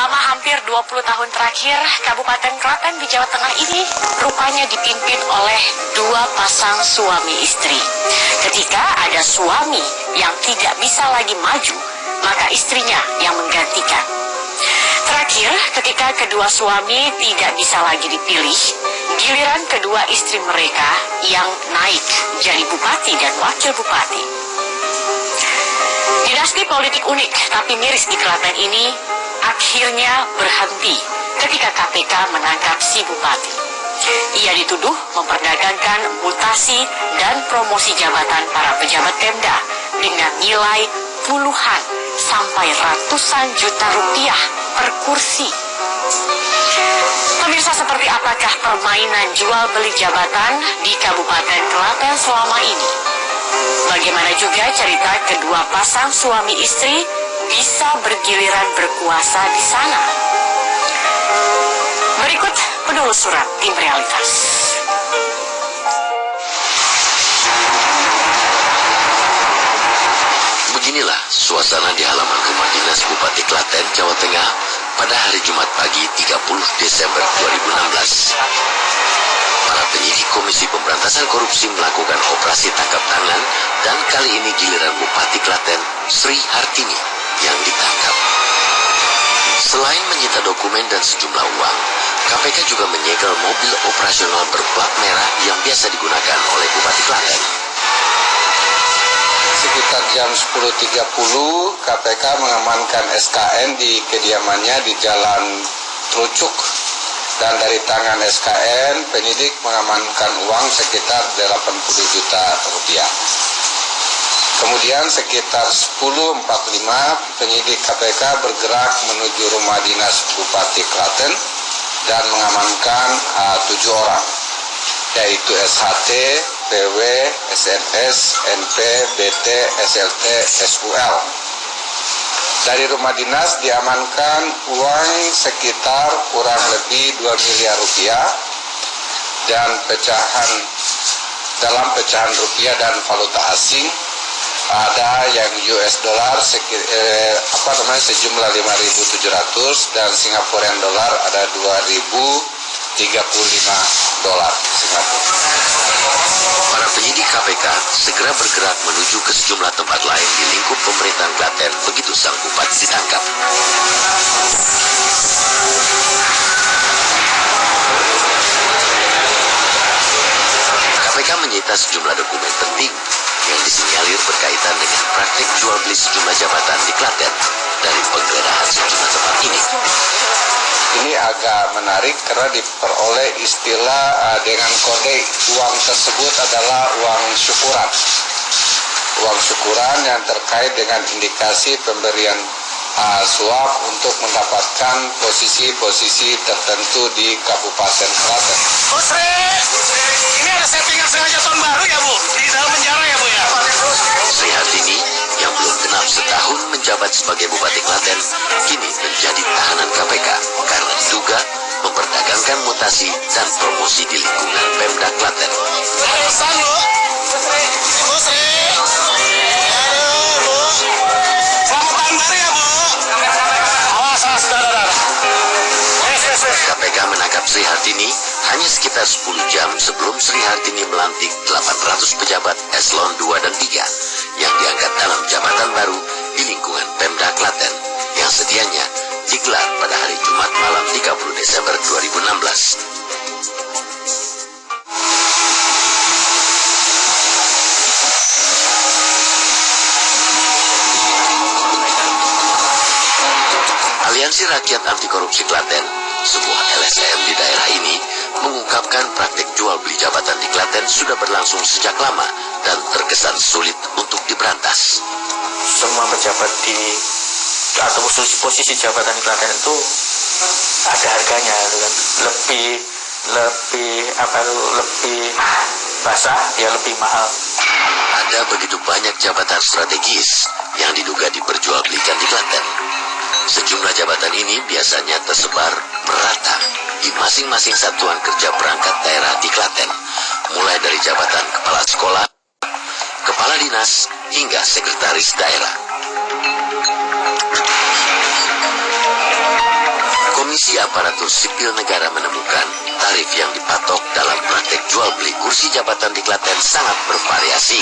Selama hampir 20 tahun terakhir, Kabupaten Klaten di Jawa Tengah ini rupanya dipimpin oleh dua pasang suami istri. Ketika ada suami yang tidak bisa lagi maju, maka istrinya yang menggantikan. Terakhir, ketika kedua suami tidak bisa lagi dipilih, giliran kedua istri mereka yang naik jadi bupati dan wakil bupati. Dinasti politik unik tapi miris di Klaten ini akhirnya berhenti ketika KPK menangkap si bupati. Ia dituduh memperdagangkan mutasi dan promosi jabatan para pejabat Pemda dengan nilai puluhan sampai ratusan juta rupiah per kursi. Pemirsa, seperti apakah permainan jual beli jabatan di Kabupaten Klaten selama ini? Bagaimana juga cerita kedua pasang suami istri bisa bergiliran berkuasa di sana? Berikut penelusuran tim realitas. Beginilah suasana di halaman rumah dinas Bupati Klaten, Jawa Tengah pada hari Jumat pagi 30 Desember 2016. Para penyidik Komisi Pemberantasan Korupsi melakukan operasi tangkap tangan dan kali ini giliran Bupati Klaten, Sri Hartini, yang ditangkap. Selain menyita dokumen dan sejumlah uang, KPK juga menyegel mobil operasional berplat merah yang biasa digunakan oleh Bupati Klaten. Sekitar jam 10.30, KPK mengamankan SKN di kediamannya di Jalan Trucuk. Dan dari tangan SKN, penyidik mengamankan uang sekitar 80 juta rupiah. Kemudian sekitar 10.45, penyidik KPK bergerak menuju rumah dinas Bupati Klaten dan mengamankan 7 orang, yaitu SHT, PW, SNS, NP, BT, SLT, SUL. Dari rumah dinas diamankan uang sekitar kurang lebih 2 miliar rupiah dan dalam pecahan rupiah dan valuta asing ada yang US dollar sejumlah 5.700 dan Singaporean dollar ada 2.035 dolar Singapura. Para penyidik KPK segera bergerak menuju ke sejumlah tempat lain di lingkup pemerintahan Klaten begitu sang bupati ditangkap. KPK menyita sejumlah dokumen penting yang disinyalir berkaitan dengan praktik jual beli sejumlah jabatan di Klaten dari penggeledahan sejumlah tempat ini. Ini agak menarik karena diperoleh istilah dengan kode uang tersebut adalah uang syukuran. Uang syukuran yang terkait dengan indikasi pemberian suap untuk mendapatkan posisi-posisi tertentu di Kabupaten Klaten. Bu Sri, ini ada settingan sengaja tahun baru ya Bu? Di dalam penjara ya Bu ya? Sri Hartini yang belum genap setahun menjabat sebagai Bupati Klaten kini menjadi tahanan KPK karena diduga memperdagangkan mutasi dan promosi di lingkungan Pemda Klaten. Ada pesan Bu? Bu Sri. Aduh Bu. Selamat tahun baru ya Bu. Awas saudara. KPK menangkap Sri Hartini hanya sekitar 10 jam sebelum Sri Hartini melantik 800 pejabat eselon 2 dan 3 yang diangkat dalam jabatan baru di lingkungan Pemda Klaten yang sedianya digelar pada hari Jumat malam 30 Desember 2016. Aliansi Rakyat Anti Korupsi Klaten, sebuah LSM di daerah ini, mengungkapkan praktik jual beli jabatan di Klaten sudah berlangsung sejak lama dan terkesan sulit untuk diberantas. Semua pejabat atau posisi jabatan di Klaten itu ada harganya, lebih basah ya lebih mahal. Ada begitu banyak jabatan strategis yang diduga diperjualbelikan di Klaten. Sejumlah jabatan ini biasanya tersebar merata di masing-masing satuan kerja perangkat daerah di Klaten, mulai dari jabatan kepala sekolah, kepala dinas, hingga sekretaris daerah. Komisi Aparatur Sipil Negara menemukan tarif yang dipatok dalam praktek jual beli kursi jabatan di Klaten sangat bervariasi,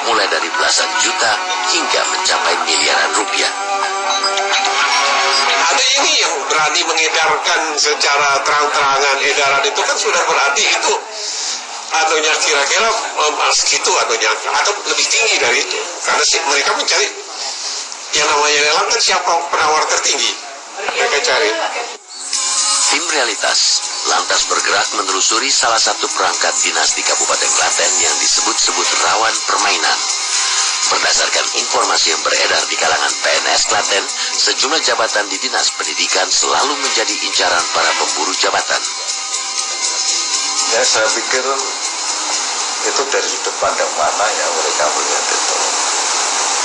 mulai dari belasan juta hingga mencapai miliaran rupiah. Ada ini yang berani mengedarkan secara terang-terangan edaran itu kan sudah berarti itu anunya kira-kira segitu anunya atau lebih tinggi dari itu, karena mereka mencari yang namanya lelang kan siapa penawar tertinggi mereka cari. Tim Realitas lantas bergerak menelusuri salah satu perangkat dinas di Kabupaten Klaten yang disebut-sebut rawan permainan. Berdasarkan informasi yang beredar di kalangan PNS Klaten, sejumlah jabatan di Dinas Pendidikan selalu menjadi incaran para pemburu jabatan. Ya, saya pikir itu dari sudut pandang mana ya mereka melihat itu.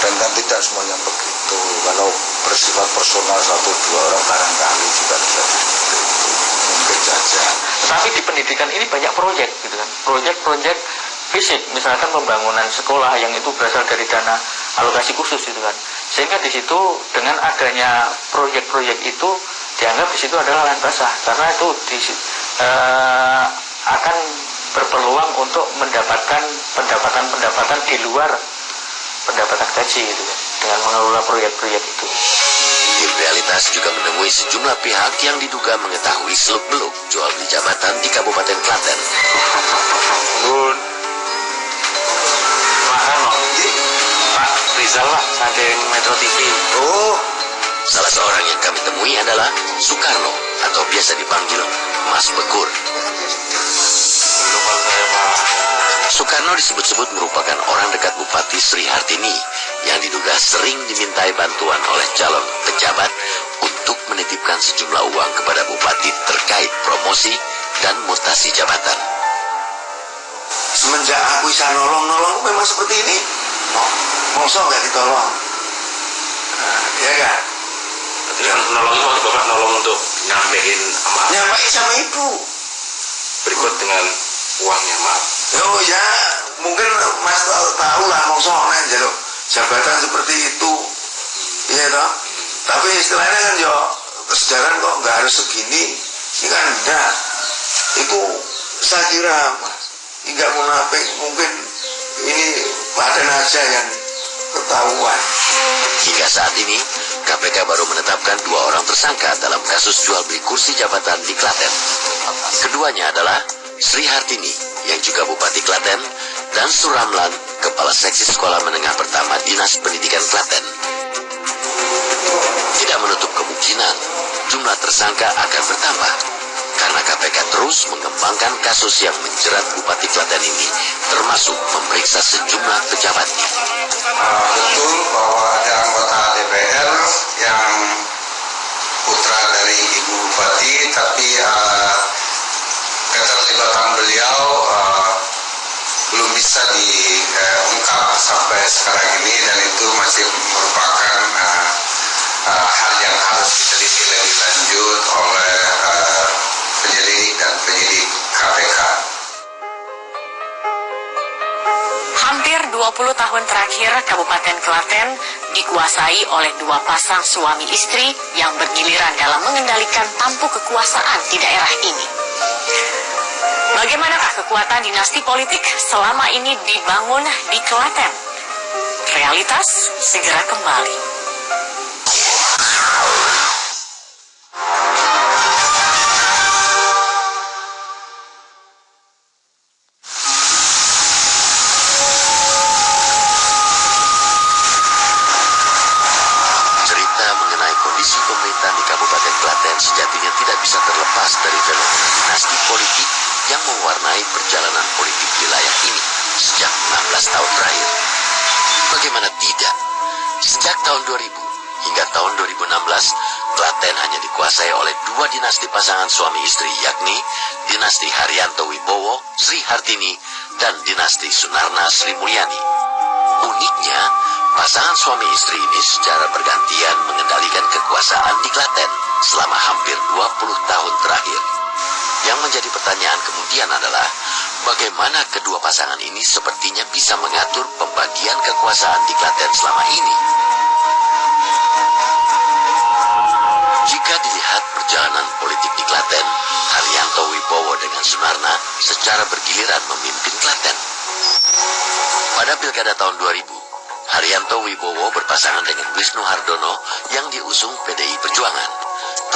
Dan kan tidak semuanya begitu. Kalau bersifat personal satu dua orang barangkali juga bisa seperti itu. Mungkin saja. Tapi di pendidikan ini banyak proyek gitu kan. Proyek-proyek fisik, misalkan pembangunan sekolah yang itu berasal dari dana alokasi khusus gitu kan. Sehingga di situ dengan adanya proyek-proyek itu dianggap di situ adalah lahan basah, karena itu akan berpeluang untuk mendapatkan pendapatan di luar pendapatan gaji gitu kan, dengan mengelola proyek-proyek itu. Tim Realitas juga menemui sejumlah pihak yang diduga mengetahui seluk-beluk jual beli jabatan di Kabupaten Klaten. Bun, makan loh, Pak Rizal lah, saking Metro TV. Oh, salah seorang yang kami temui adalah Soekarno atau biasa dipanggil Mas Bekur. Soekarno disebut-sebut merupakan orang dekat Bupati Sri Hartini yang diduga sering dimintai bantuan oleh calon pejabat untuk menitipkan sejumlah uang kepada Bupati terkait promosi dan mutasi jabatan. Semenjak aku bisa nolong memang seperti ini. Mosok nggak ditolong. Ya kan? Nolong itu waktu Bapak nolong untuk nyampein sama ibu. berikut dengan uangnya, maaf. Oh ya, mungkin Mas tahu lah mosok nek jaluk jabatan seperti itu. Iya toh? Tapi istilahnya kan yo kesejahteraan kok nggak harus segini. Ini kan enggak. Itu saya kira nggak munafik, mungkin ini badan aja yang ketahuan. Hingga saat ini, KPK baru menetapkan 2 orang tersangka dalam kasus jual beli kursi jabatan di Klaten. Keduanya adalah Sri Hartini, yang juga Bupati Klaten, dan Suramlan, Kepala Seksi Sekolah Menengah Pertama Dinas Pendidikan Klaten. Tidak menutup kemungkinan jumlah tersangka akan bertambah, karena KPK terus mengembangkan kasus yang menjerat Bupati Klaten ini, termasuk memeriksa sejumlah pejabatnya. Betul bahwa ada anggota DPR yang putra dari Ibu Bupati, tapi keterlibatan beliau belum bisa diungkap sampai sekarang ini, dan itu masih merupakan hal yang harus diteliti lebih lanjut oleh penyelidik dan penyidik KPK. Hampir 20 tahun terakhir, Kabupaten Klaten dikuasai oleh 2 pasang suami istri yang bergiliran dalam mengendalikan tampuk kekuasaan di daerah ini. Bagaimanakah kekuatan dinasti politik selama ini dibangun di Klaten? Realitas segera kembali. Kondisi pemerintahan di Kabupaten Klaten sejatinya tidak bisa terlepas dari fenomena dinasti politik yang mewarnai perjalanan politik wilayah ini sejak 16 tahun terakhir. Bagaimana tidak? Sejak tahun 2000 hingga tahun 2016, Klaten hanya dikuasai oleh 2 dinasti pasangan suami istri, yakni dinasti Haryanto Wibowo, Sri Hartini, dan dinasti Sunarna Sri Mulyani. Uniknya, pasangan suami istri ini secara bergantian mengendalikan kekuasaan di Klaten selama hampir 20 tahun terakhir. Yang menjadi pertanyaan kemudian adalah, bagaimana kedua pasangan ini sepertinya bisa mengatur pembagian kekuasaan di Klaten selama ini? Jika dilihat perjalanan tatanan politik di Klaten, Haryanto Wibowo dengan Sunarna secara bergiliran memimpin Klaten. Pada Pilkada tahun 2000, Haryanto Wibowo berpasangan dengan Wisnu Hardono yang diusung PDI Perjuangan.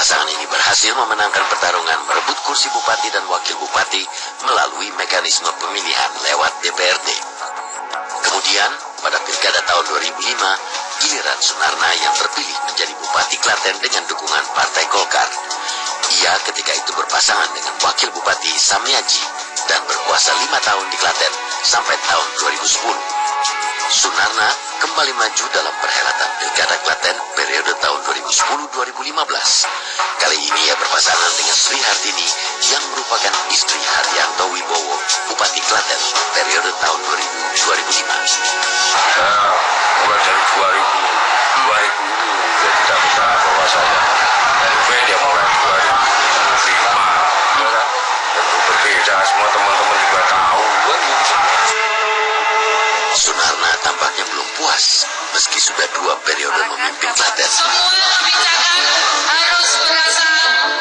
Pasangan ini berhasil memenangkan pertarungan merebut kursi bupati dan wakil bupati melalui mekanisme pemilihan lewat DPRD. Kemudian, pada Pilkada tahun 2005, giliran Sunarna yang terpilih menjadi Bupati Klaten dengan dukungan Partai Golkar. Ia ketika itu berpasangan dengan Wakil Bupati Samyaji dan berkuasa 5 tahun di Klaten sampai tahun 2010. Sunarna kembali maju dalam perhelatan Pilkada Klaten periode tahun 2010-2015. Kali ini ia berpasangan dengan Sri Hartini yang merupakan istri Haryanto Wibowo, Bupati Klaten periode tahun 2000-2005. Mulai dari 2000 dia tidak bisa bawa saya dia mulai 2005 tentu berbeda, semua teman-teman juga tahu. Sunarna tampaknya belum puas meski sudah 2 periode memimpin Klaten. Semua kebijakan harus berasal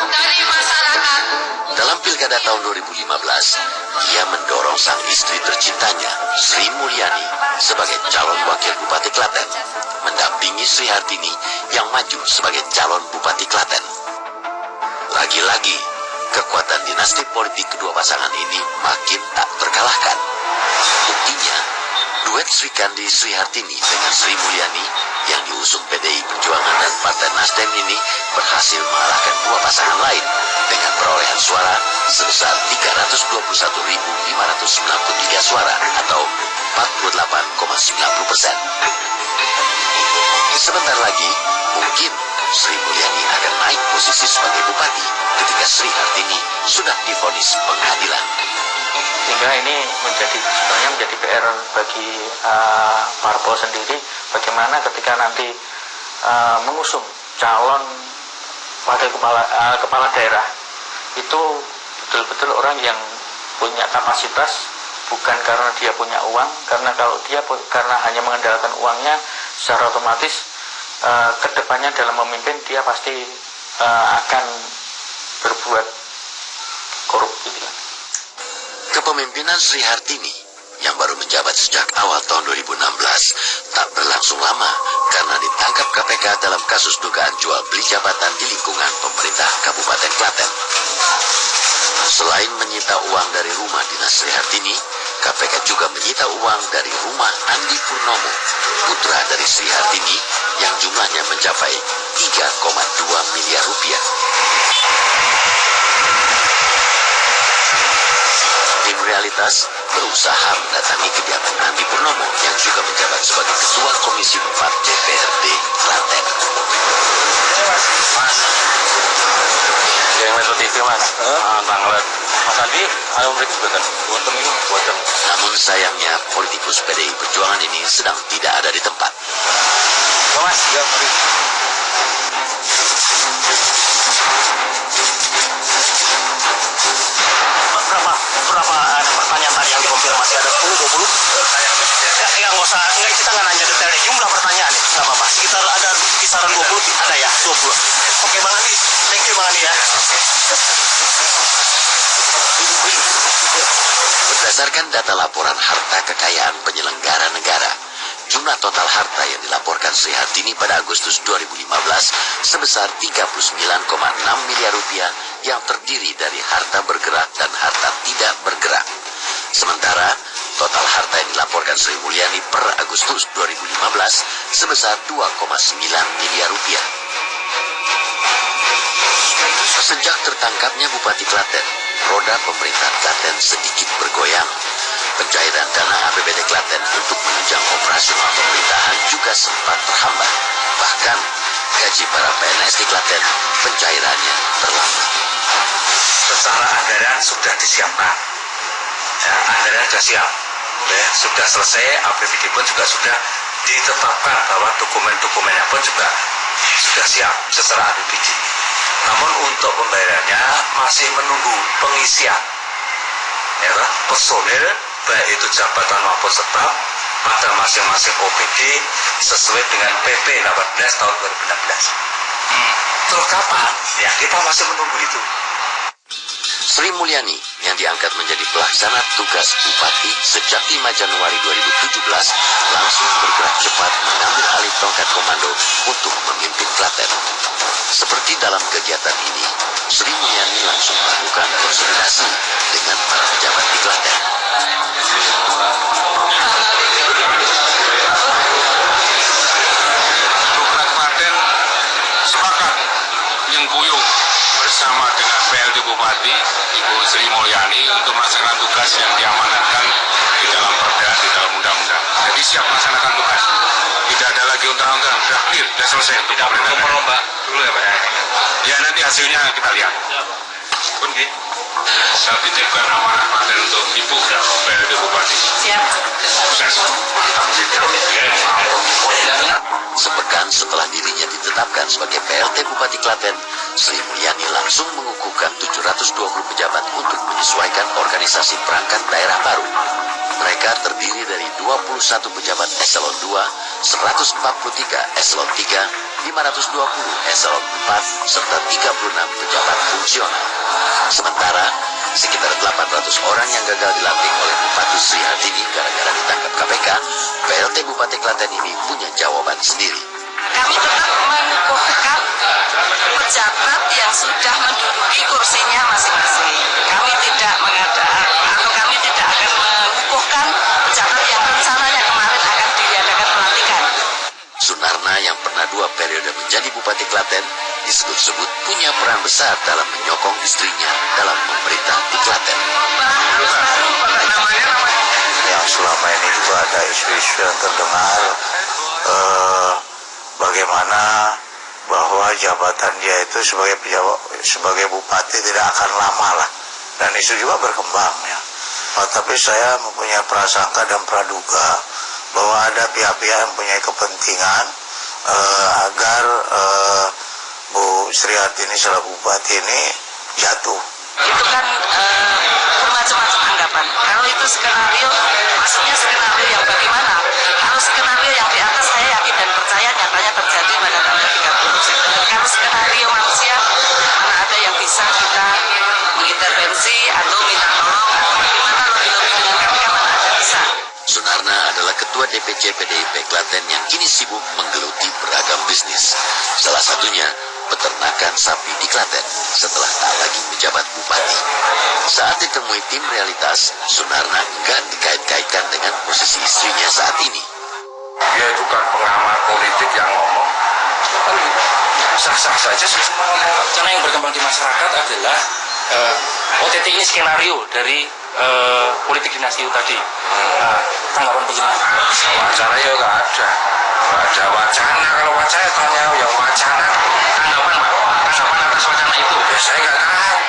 dari masyarakat. Dalam Pilkada tahun 2015, ia mendorong sang istri tercintanya, Sri Mulyani, sebagai calon wakil Bupati Klaten, mendampingi Sri Hartini yang maju sebagai calon Bupati Klaten. Lagi-lagi, kekuatan dinasti politik kedua pasangan ini makin tak terkalahkan. Buktinya, duet Sri Kandi Sri Hartini dengan Sri Mulyani yang diusung PDI Perjuangan dan Partai Nasdem ini berhasil mengalahkan 2 pasangan lain dengan perolehan suara sebesar 321.593 suara atau 48,90%. Sebentar lagi, mungkin Sri Mulyani akan naik posisi sebagai bupati ketika Sri Hartini sudah divonis pengadilan. Sehingga ini sebenarnya menjadi PR bagi parpol sendiri, bagaimana ketika nanti mengusung calon wakil kepala daerah itu betul-betul orang yang punya kapasitas, bukan karena dia punya uang, karena kalau dia karena hanya mengandalkan uangnya, secara otomatis kedepannya dalam memimpin dia pasti akan berbuat korup gitu kan. Kepemimpinan Sri Hartini yang baru menjabat sejak awal tahun 2016 tak berlangsung lama karena ditangkap KPK dalam kasus dugaan jual beli jabatan di lingkungan pemerintah Kabupaten Klaten. Selain menyita uang dari rumah dinas Sri Hartini, KPK juga menyita uang dari rumah Andi Purnomo, putra dari Sri Hartini yang jumlahnya mencapai 3,2 miliar rupiah. Tim Realitas berusaha mendatangi kediaman Andi Purnomo yang juga menjabat sebagai Ketua Komisi 4 DPRD Klaten. Mas, yang Metro TV mas, tanggal Mas Andi, ayo mereka buatan ini buatan. Namun sayangnya politikus PDI Perjuangan ini sedang tidak ada di tempat. Mas, ya mari. Berapa pertanyaan tadi yang dikonfirmasi, ada 10, 20? Ya nggak usah, kita nggak nanya detailnya, jumlah pertanyaan nggak apa-apa. Sekitar ada kisaran 20, ada ya 20. Oke Bang Andi, thank you Bang Andi ya. Berdasarkan data laporan harta kekayaan penyelenggara negara, jumlah total harta yang dilaporkan Sri Hartini pada Agustus 2015 sebesar 39,6 miliar rupiah yang terdiri dari harta bergerak dan harta tidak bergerak. Sementara total harta yang dilaporkan Sri Mulyani per Agustus 2015 sebesar 2,9 miliar rupiah. Sejak tertangkapnya Bupati Klaten, roda pemerintahan Klaten sedikit bergoyang. Pencairan dana APBD Klaten untuk menunjang operasional pemerintahan juga sempat terhambat. Bahkan gaji para PNS di Klaten pencairannya terlambat. Secara anggaran sudah disiapkan, ya, anggaran sudah siap, ya, sudah selesai, APBD pun juga sudah ditetapkan bahwa dokumen-dokumennya pun juga sudah siap secara APBD. Namun untuk pembayarannya masih menunggu pengisian, ya, personil baik itu jabatan maupun staf pada masing-masing OPD sesuai dengan PP 18 tahun 2016. Terus kapan? Ya kita masih menunggu itu. Sri Mulyani yang diangkat menjadi pelaksana tugas Bupati sejak 5 Januari 2017 langsung bergerak cepat mengambil alih tongkat komando untuk memimpin Klaten. Seperti dalam kegiatan ini, Sri Mulyani langsung melakukan konsolidasi dengan para pejabat di Klaten. Program Klaten sepakat nyengkuyung bersama dengan PLT Bupati Ibu Sri Mulyani untuk melaksanakan tugas yang diamanatkan di dalam perda, di dalam undang-undang. Jadi siap melaksanakan tugas. Tidak ada lagi undang-undang, sudah clear, sudah selesai untuk pemerintah. Merombak dulu ya Pak ya. Ya nanti hasilnya kita lihat. Pun saya titipkan amanah Klaten untuk Ibu PLT Bupati. Siap. Sukses. Mantap. Sepekan setelah dirinya ditetapkan sebagai PLT Bupati Klaten, Sri Mulyani langsung mengukuhkan 720 pejabat untuk menyesuaikan organisasi perangkat daerah baru. Mereka terdiri dari 21 pejabat eselon 2, 143 eselon 3, 520 eselon 4, serta 36 pejabat fungsional. Sementara, sekitar 800 orang yang gagal dilantik oleh Bupati Sri Hartini gara-gara ditangkap KPK, PLT Bupati Klaten ini punya jawaban sendiri. Kami tetap mengukuhkan pejabat yang sudah menduduki kursinya masing-masing. Kami tidak mengadakan atau kami tidak akan mengukuhkan pejabat yang rencananya kemarin akan diadakan pelantikan. Sunarna yang pernah 2 periode menjadi Bupati Klaten disebut-sebut punya peran besar dalam menyokong istrinya dalam memerintah di Klaten. Yang selama ini juga ada isu-isu yang terdengar bagaimana bahwa jabatan dia itu sebagai bupati tidak akan lama lah, dan isu juga berkembang ya. Tapi saya mempunyai prasangka dan praduga bahwa ada pihak-pihak yang mempunyai kepentingan agar Bu Sri Hartini selaku bupati ini jatuh. Itu kan bermacam-macam anggapan. Kalau itu skenario, maksudnya skenario yang bagaimana? Kalau skenario yang di atas saya yakin dan percaya nyatanya terjadi pada tanggal 30. Kalau skenario manusia, mana ada yang bisa kita mengintervensi atau minta tolong atau bagaimana lebih-lebih dengan KPK, mana ada bisa. Sunarna adalah ketua DPC PDIP Klaten yang kini sibuk menggeluti beragam bisnis. Salah satunya peternakan sapi di Klaten setelah tak lagi menjabat bupati. Saat ditemui tim realitas, Sunarna enggan dikait-kaitkan dengan posisi istrinya saat ini. Dia itu kan pengamat politik yang ngomong sah-sah saja semua ngomong. Karena yang berkembang di masyarakat adalah OTT ini skenario dari politik dinasti itu tadi. Tanggapan bagaimana? Wacana ya nggak ada. Nggak ada wacana. Kalau wacana tanya yang wacana. Tanggapan Pak, tanggapan atas wacana itu. Ya saya nggak tahu.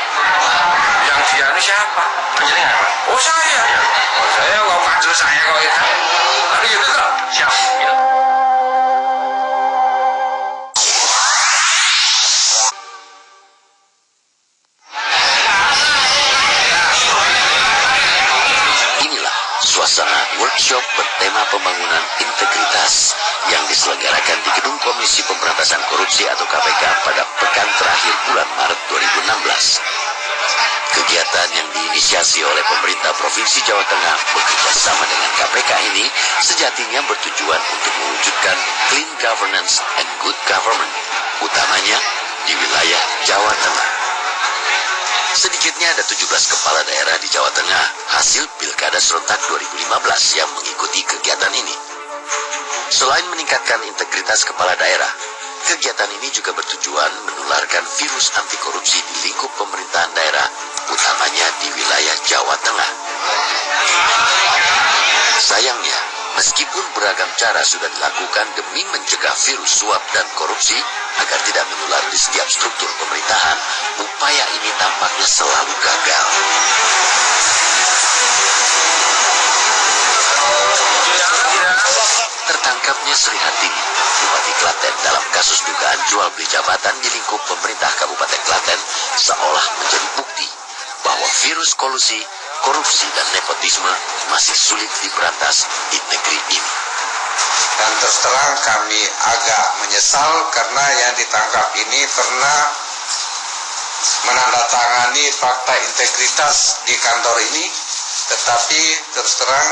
Yang dia ini siapa? Penjaringan Pak? Oh saya. Oh saya kok maju saya kok itu. Tapi gitu toh. Siap. Gitu. Inilah suasana workshop bertema pembangunan integritas yang diselenggarakan di Gedung Komisi Pemberantasan Korupsi atau KPK pada pekan terakhir bulan Maret 2016. Kegiatan yang diinisiasi oleh pemerintah Provinsi Jawa Tengah bekerja sama dengan KPK ini sejatinya bertujuan untuk mewujudkan clean governance and good government, utamanya di wilayah Jawa Tengah. Sedikitnya ada 17 kepala daerah di Jawa Tengah hasil Pilkada Serentak 2015 yang mengikuti kegiatan ini. Selain meningkatkan integritas kepala daerah, kegiatan ini juga bertujuan menularkan virus anti korupsi di lingkup pemerintahan daerah, utamanya di wilayah Jawa Tengah. Sayangnya, meskipun beragam cara sudah dilakukan demi mencegah virus suap dan korupsi agar tidak menular di setiap struktur pemerintahan, upaya ini tampaknya selalu gagal. Tertangkapnya Sri Hartini, Bupati Klaten dalam kasus dugaan jual beli jabatan di lingkup pemerintah Kabupaten Klaten seolah menjadi bukti bahwa virus kolusi, korupsi dan nepotisme masih sulit diberantas di negeri ini. Dan terus terang kami agak menyesal karena yang ditangkap ini pernah menandatangani fakta integritas di kantor ini, tetapi terus terang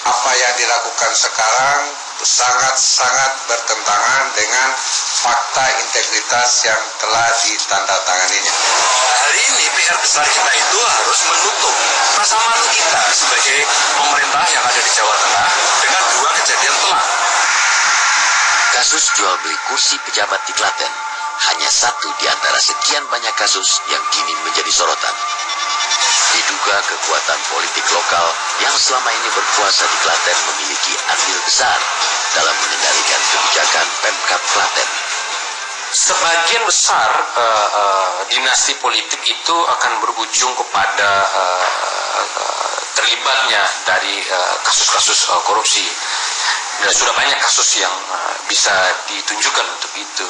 apa yang dilakukan sekarang sangat-sangat bertentangan dengan fakta integritas yang telah ditandatanganinya. Hari ini PR besar kita itu harus menutup rasa malu kita sebagai pemerintah yang ada di Jawa Tengah dengan dua kejadian telak. Kasus jual beli kursi pejabat di Klaten hanya satu di antara sekian banyak kasus yang kini menjadi sorotan. Diduga kekuatan politik lokal yang selama ini berkuasa di Klaten memiliki andil besar dalam mengendalikan kebijakan Pemkab Klaten. Sebagian besar dinasti politik itu akan berujung kepada terlibatnya dari kasus-kasus korupsi. Dan sudah banyak kasus yang bisa ditunjukkan untuk itu.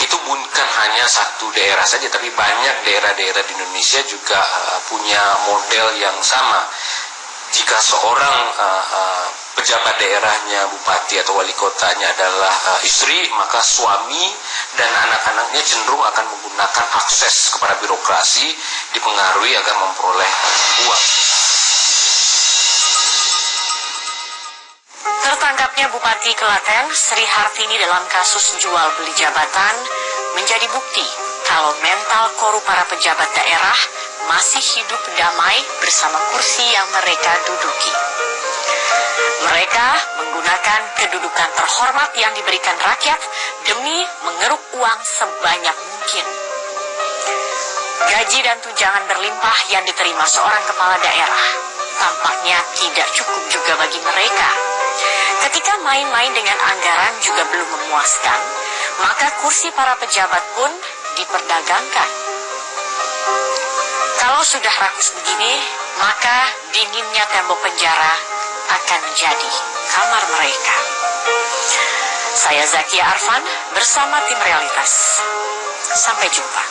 Itu bukan hanya satu daerah saja, tapi banyak daerah-daerah di Indonesia juga punya model yang sama. Jika seorang pejabat daerahnya, bupati atau wali kotanya adalah istri, maka suami dan anak-anaknya cenderung akan menggunakan akses kepada birokrasi, dipengaruhi agar memperoleh uang. Tertangkapnya Bupati Klaten Sri Hartini dalam kasus jual beli jabatan menjadi bukti kalau mental korup para pejabat daerah masih hidup damai bersama kursi yang mereka duduki. Mereka menggunakan kedudukan terhormat yang diberikan rakyat demi mengeruk uang sebanyak mungkin. Gaji dan tunjangan berlimpah yang diterima seorang kepala daerah tampaknya tidak cukup juga bagi mereka. Ketika main-main dengan anggaran juga belum memuaskan, maka kursi para pejabat pun diperdagangkan. Kalau sudah rakus begini, maka dinginnya tembok penjara akan menjadi kamar mereka. Saya Zakia Arfan bersama tim Realitas. Sampai jumpa.